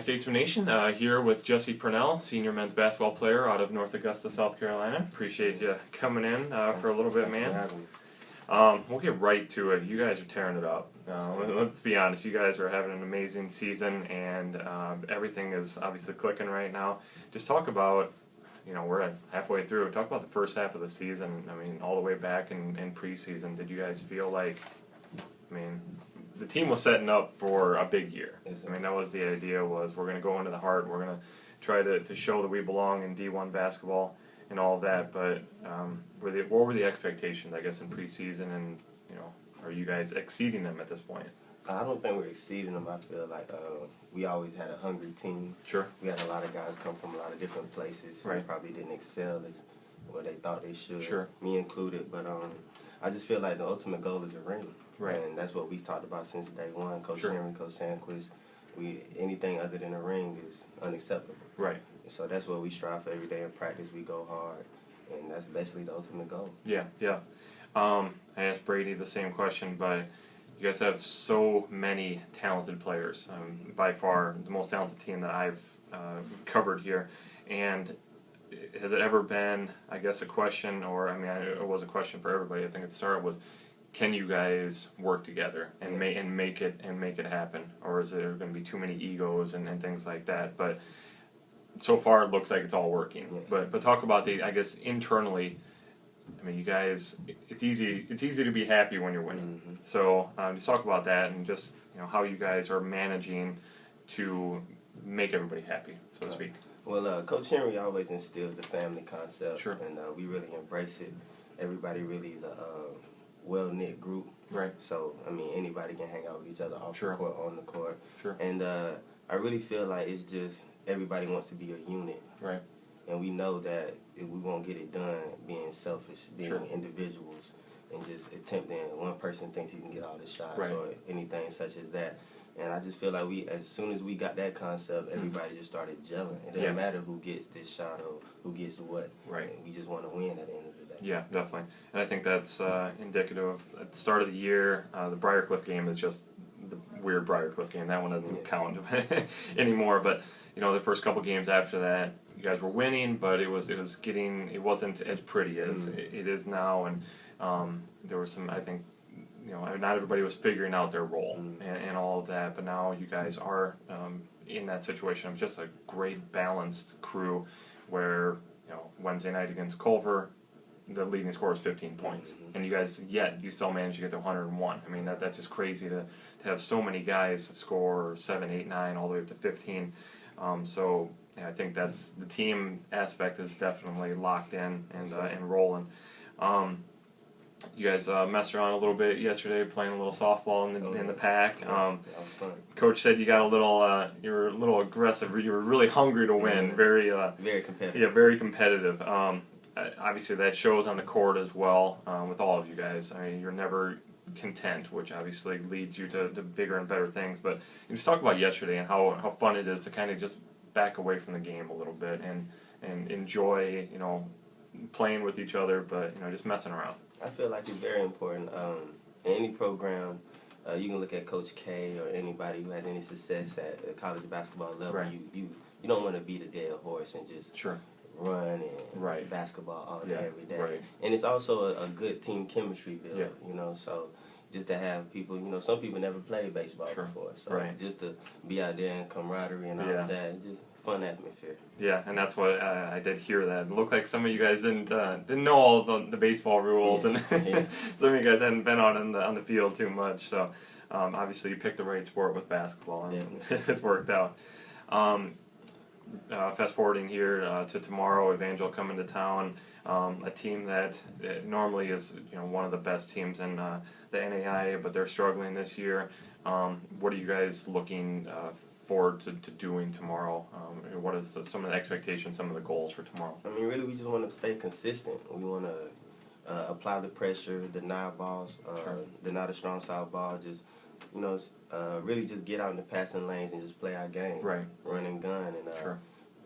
Statesman Nation, here with Jessie Pernell, senior men's basketball player out of North Augusta, South Carolina. Appreciate you coming in for a little bit, man. We'll get right to it. You guys are tearing it up. Let's be honest, you guys are having an amazing season, and everything is obviously clicking right now. Just talk about, we're halfway through. Talk about the first half of the season. I mean, all the way back in preseason. Did you guys feel like, the team was setting up for a big year? I mean, that was the idea, was we're going to go into the heart, we're going to try to show that we belong in D1 basketball and all of that, but what were the expectations, I guess, in preseason, and, are you guys exceeding them at this point? I don't think we're exceeding them. I feel like we always had a hungry team. Sure. We had a lot of guys come from a lot of different places who probably didn't excel as what they thought they should, sure. Me included, but I just feel like the ultimate goal is a ring. Right. And that's what we talked about since day one. Coach Henry, Coach Sandquist, anything other than a ring is unacceptable. Right. So that's what we strive for every day in practice. We go hard, and that's basically the ultimate goal. Yeah. I asked Brady the same question, but you guys have so many talented players. By far the most talented team that I've covered here. And has it ever been, I guess, a question, or it was a question for everybody. I think at the start was, can you guys work together and make it happen, or is there going to be too many egos and things like that? But so far it looks like it's all working. Yeah. But talk about I guess internally. You guys, it's easy to be happy when you're winning. Mm-hmm. So just talk about that, and just how you guys are managing to make everybody happy, so to speak. Well, Coach Henry always instills the family concept, sure. And we really embrace it. Everybody really is a well-knit group. Right. So, anybody can hang out with each other off the court, on the court. Sure. And I really feel like it's just everybody wants to be a unit. Right. And we know that we won't get it done being selfish, being individuals, and just attempting. One person thinks he can get all the shots or anything such as that. And I just feel like as soon as we got that concept, everybody just started gelling. It doesn't matter who gets this shot or who gets what. Right. We just want to win at the end of the day. Yeah, definitely. And I think that's indicative. At the start of the year, the Briarcliff game is just the weird Briarcliff game. That one doesn't count anymore. But the first couple games after that, you guys were winning, but it wasn't as pretty as it is now. And there was some, I think, not everybody was figuring out their role and all of that, but now you guys are in that situation of just a great balanced crew where, Wednesday night against Culver, the leading score is 15 points. And you guys, you still managed to get to 101. That's just crazy to have so many guys score 7, 8, 9, all the way up to 15. I think that's the team aspect is definitely locked in and rolling. You guys messed around a little bit yesterday, playing a little softball in the pack. That was fun. Coach said you got you were a little aggressive. You were really hungry to win. Very competitive. Yeah, very competitive. Obviously that shows on the court as well with all of you guys. You're never content, which obviously leads you to bigger and better things. But just talk about yesterday and how fun it is to kind of just back away from the game a little bit and enjoy playing with each other, but just messing around. I feel like it's very important. In any program, you can look at Coach K or anybody who has any success at the college basketball level. Right. You don't want to beat a dead horse and just run and basketball all day, every day. Right. And it's also a good team chemistry build, so just to have people, some people never played baseball before. So just to be out there and camaraderie and all of that, it's just fun atmosphere. Yeah, and that's what I did hear that. It looked like some of you guys didn't know all the baseball rules, and some of you guys hadn't been on the field too much. So obviously you picked the right sport with basketball, and it's worked out. Fast forwarding here to tomorrow, Evangel coming to town, a team that normally is one of the best teams in the NAIA, but they're struggling this year. What are you guys looking forward to doing tomorrow? What is some of the expectations, some of the goals for tomorrow? Really we just want to stay consistent. We want to apply the pressure, deny balls, deny the strong side ball, just really just get out in the passing lanes and just play our game. Right. Run and gun. And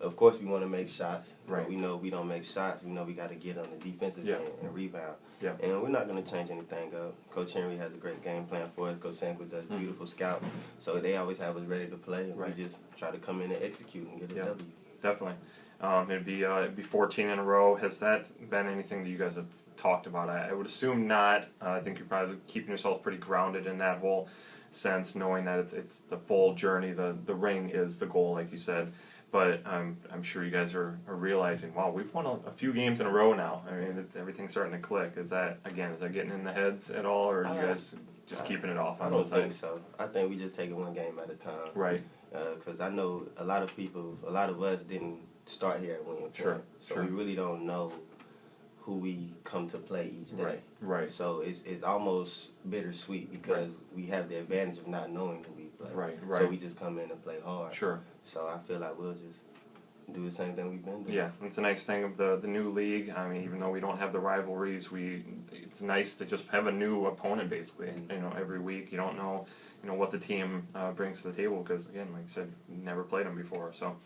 of course, we want to make shots. Right. We know if we don't make shots, we know we got to get on the defensive end and rebound. Yeah. And we're not going to change anything up. Coach Henry has a great game plan for us. Coach Sanquist does beautiful scout. So they always have us ready to play, and we just try to come in and execute and get a W. Definitely. It'd be 14 in a row. Has that been anything that you guys have talked about? I would assume not. I think you're probably keeping yourselves pretty grounded in that whole sense, knowing that it's the full journey. The ring is the goal, like you said. But I'm sure you guys are realizing, wow, we've won a few games in a row now. I mean, everything's starting to click. Is that getting in the heads at all, or are you guys just keeping it off on I don't the think so. I think we just take it one game at a time. Right. Because I know a lot of us didn't start here at Willam. Sure. So we really don't know who we come to play each day. Right. So it's almost bittersweet because we have the advantage of not knowing who we play. Right. So we just come in and play hard. Sure. So I feel like we'll just do the same thing we've been doing. Yeah, it's a nice thing of the new league. I mean, even though we don't have the rivalries, it's nice to just have a new opponent basically. Every week you don't know, what the team brings to the table because again, like I said, you've never played them before. So,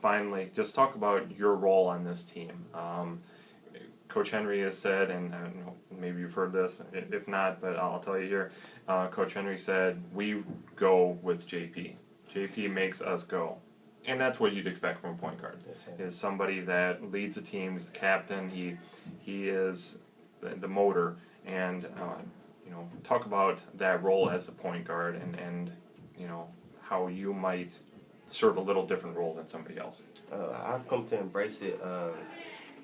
finally, just talk about your role on this team. Coach Henry has said, and maybe you've heard this, if not, but I'll tell you here. Coach Henry said, we go with JP. JP makes us go. And that's what you'd expect from a point guard. Is somebody that leads a team, he's the captain, he is the motor, and talk about that role as a point guard and how you might serve a little different role than somebody else. I've come to embrace it.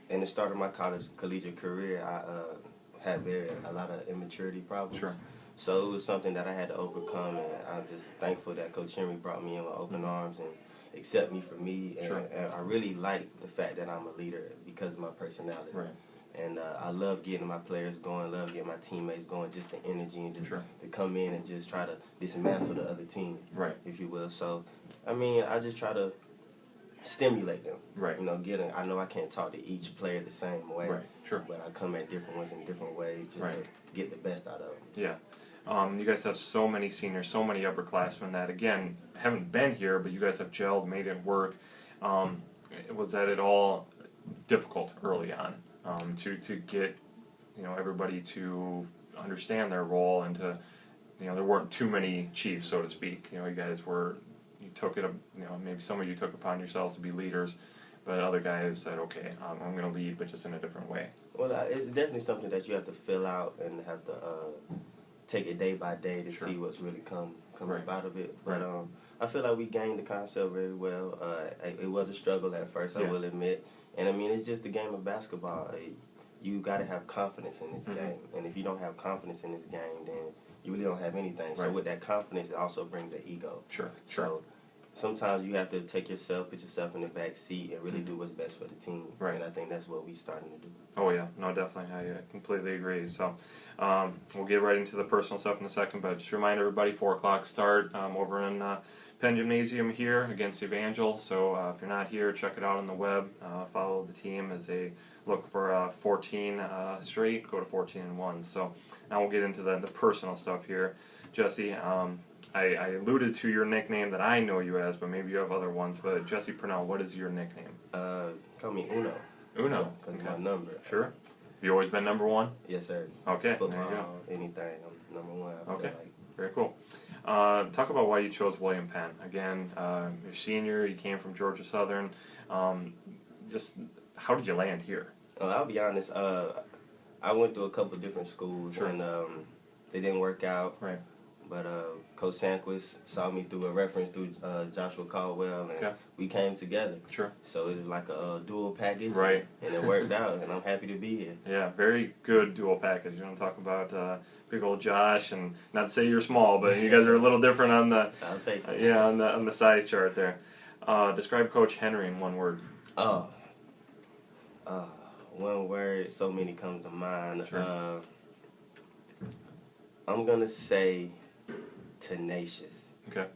In the start of my collegiate career, I had a lot of immaturity problems. Sure. So it was something that I had to overcome, and I'm just thankful that Coach Henry brought me in with open arms and accept me for me. And I really like the fact that I'm a leader because of my personality. Right. And I love getting my players going, love getting my teammates going, just the energy and just to come in and just try to dismantle the other team, if you will. So, I mean, I just try to stimulate them. Right. I know I can't talk to each player the same way. Right. Sure. But I come at different ones in different ways just to get the best out of them. Yeah. You guys have so many seniors, so many upperclassmen that, again, haven't been here, but you guys have gelled, made it work. Was that at all difficult early on to get, everybody to understand their role and to, there weren't too many chiefs, so to speak. You guys you took it, maybe some of you took upon yourselves to be leaders, but other guys said, okay, I'm going to lead, but just in a different way. Well, it's definitely something that you have to fill out and have to take it day by day to see what's really comes out of it. But I feel like we gained the concept very well. It was a struggle at first, I will admit. And I mean, it's just a game of basketball. You got to have confidence in this game. And if you don't have confidence in this game, then you really don't have anything. So with that confidence, it also brings an ego. Sure. So sometimes you have to take yourself, put yourself in the back seat, and really do what's best for the team. Right. And I think that's what we're starting to do. Oh, yeah. No, definitely. I completely agree. So we'll get right into the personal stuff in a second, but just remind everybody, 4 o'clock start over in Penn Gymnasium here against Evangel. So if you're not here, check it out on the web. Follow the team as they look for 14 straight, go to 14-1. So now we'll get into the personal stuff here. Jessie, I alluded to your nickname that I know you as, but maybe you have other ones. But Jessie Pernell, what is your nickname? Call me Uno. Uno? Because my number. Sure. Have you always been number one? Yes, sir. Okay. Football, anything, I'm number one. Okay. Very cool. Talk about why you chose Willam Penn. Again, you're senior, you came from Georgia Southern. Just how did you land here? I'll be honest. I went through a couple of different schools, and they didn't work out. Right. But Coach Sanquist saw me through a reference through Joshua Caldwell, and we came together. Sure. So it was like a dual package. Right. And it worked out, and I'm happy to be here. Yeah, very good dual package. You want to talk about big old Josh, and not to say you're small, but you guys are a little different on the. I'll take it. Yeah, on the size chart there. Describe Coach Henry in one word. One word, so many comes to mind. Sure. I'm gonna say tenacious. Okay.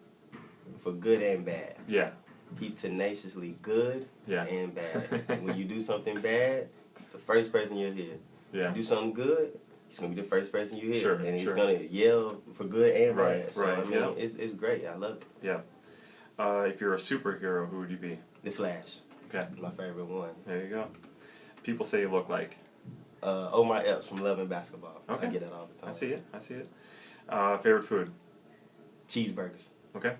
For good and bad. Yeah. He's tenaciously good and bad. And when you do something bad, the first person you'll hear. Yeah. You do something good, he's gonna be the first person you hear. Sure. And he's gonna yell for good and bad. So I mean, it's great. I love it. Yeah. If you're a superhero, who would you be? The Flash. Okay. My favorite one. There you go. People say you look like. Omar Epps from Love and Basketball. Okay. I get that all the time. I see it. Favorite food? Cheeseburgers. Okay.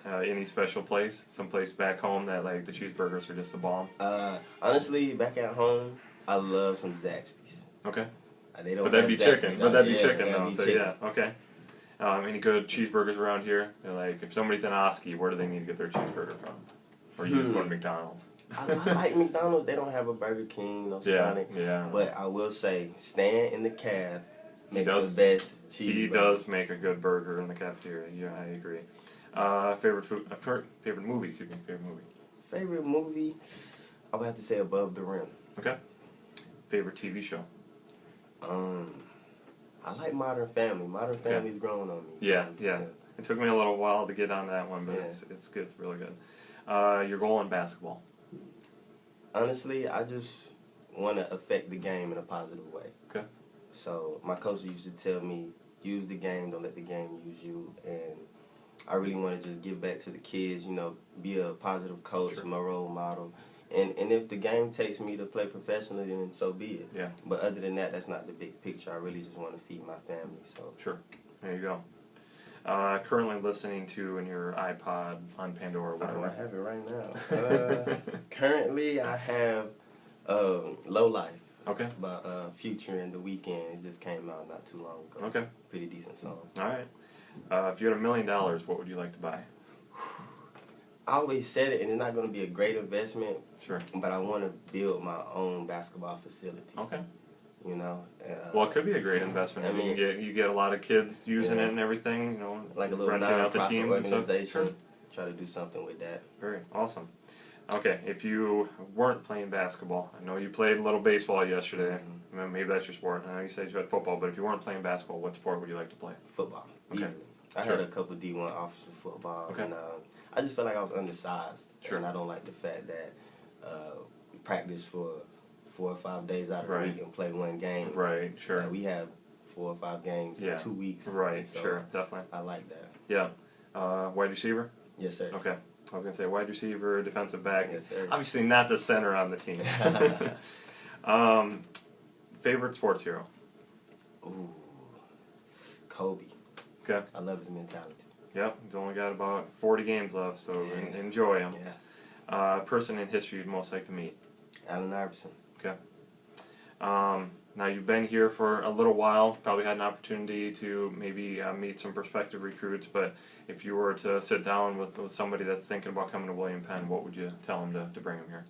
Any special place? Some place back home that like the cheeseburgers are just the bomb? Honestly, back at home, I love some Zaxby's. Okay. They don't but that'd be chicken. Zaxby's But that'd be yeah, chicken that'd though. be So chicken. yeah. Okay. Any good cheeseburgers around here? Like if somebody's in Oski, where do they need to get their cheeseburger from? Or you just go to McDonald's? I like McDonald's. They don't have a Burger King, no Sonic. Yeah. But I will say, Stan in the Caf makes does- the best cheeseburgers. He does make a good burger in the cafeteria. Yeah, I agree. Favorite food? Favorite movies? You can favorite movie. Favorite movie? I would have to say Above the Rim. Okay. Favorite TV show? I like Modern Family. Modern Family's grown on me. Yeah. It took me a little while to get on that one, but it's good. It's really good. Your goal in basketball? Honestly, I just want to affect the game in a positive way. Okay. So my coach used to tell me, use the game, don't let the game use you. And I really want to just give back to the kids, be a positive coach, Sure. my role model. And if the game takes me to play professionally, then so be it. Yeah. But other than that, that's not the big picture. I really just want to feed my family. So Sure. There you go. Currently listening to in your iPod on Pandora or whatever. I have it right now. Currently, I have Low Life. Okay. By Future and The Weeknd. It just came out not too long ago. Okay. It's a pretty decent song. All right. If you had $1 million, what would you like to buy? I always said it, and it's not going to be a great investment. Sure. But I want to build my own basketball facility. Okay. Well, it could be a great investment. I mean, you get a lot of kids using it and everything. Like a little renting out the non-profit teams organization. and stuff. Sure. Try to do something with that. Very awesome. Okay, if you weren't playing basketball, I know you played a little baseball yesterday. Mm-hmm. Maybe that's your sport. I know you said you had football, but if you weren't playing basketball, what sport would you like to play? Football. Okay. Easily. I had a couple D1 offers for football. Okay. And I just felt like I was undersized. Sure. And I don't like the fact that we practice for 4 or 5 days out of the week and play one game. Right, sure. We have 4 or 5 games in 2 weeks. Right, so sure, definitely. I like that. Yeah. Wide receiver? Yes, sir. Okay. I was going to say wide receiver, defensive back. Yes, sir. Obviously not the center on the team. Favorite sports hero? Ooh, Kobe. Okay. I love his mentality. Yep. He's only got about 40 games left, so enjoy him. Yeah. Person in history you'd most like to meet? Allen Iverson. Okay. Now you've been here for a little while, probably had an opportunity to maybe meet some prospective recruits, but if you were to sit down with somebody that's thinking about coming to Willam Penn, what would you tell them to bring them here?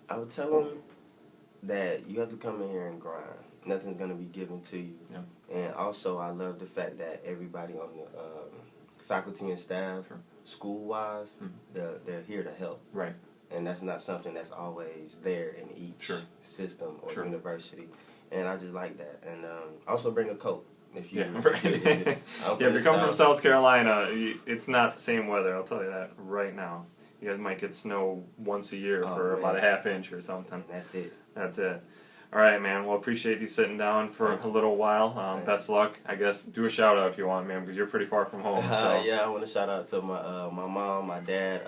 I would tell them that you have to come in here and grind. Nothing's going to be given to you. Yeah. And also, I love the fact that everybody on the faculty and staff, school-wise, they're here to help. Right. And that's not something that's always there in each system or university. And I just like that. And also bring a coat. If you, if you come from South Carolina, it's not the same weather, I'll tell you that right now. You guys might get snow once a year for about a half inch or something. That's it. That's it. All right, man. Well, appreciate you sitting down for a little while. Best luck. I guess do a shout out if you want, man, because you're pretty far from home. So. Yeah, I want to shout out to my mom, my dad,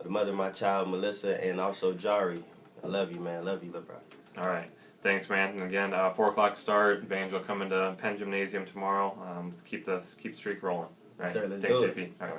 the mother of my child, Melissa, and also Jari. I love you, man. Love you, little bro. All right. Thanks, man. And again, 4 o'clock start. Vans will come into Penn Gymnasium tomorrow. Keep the streak rolling. Right. Sir, let's Thanks, do it. JP. All right.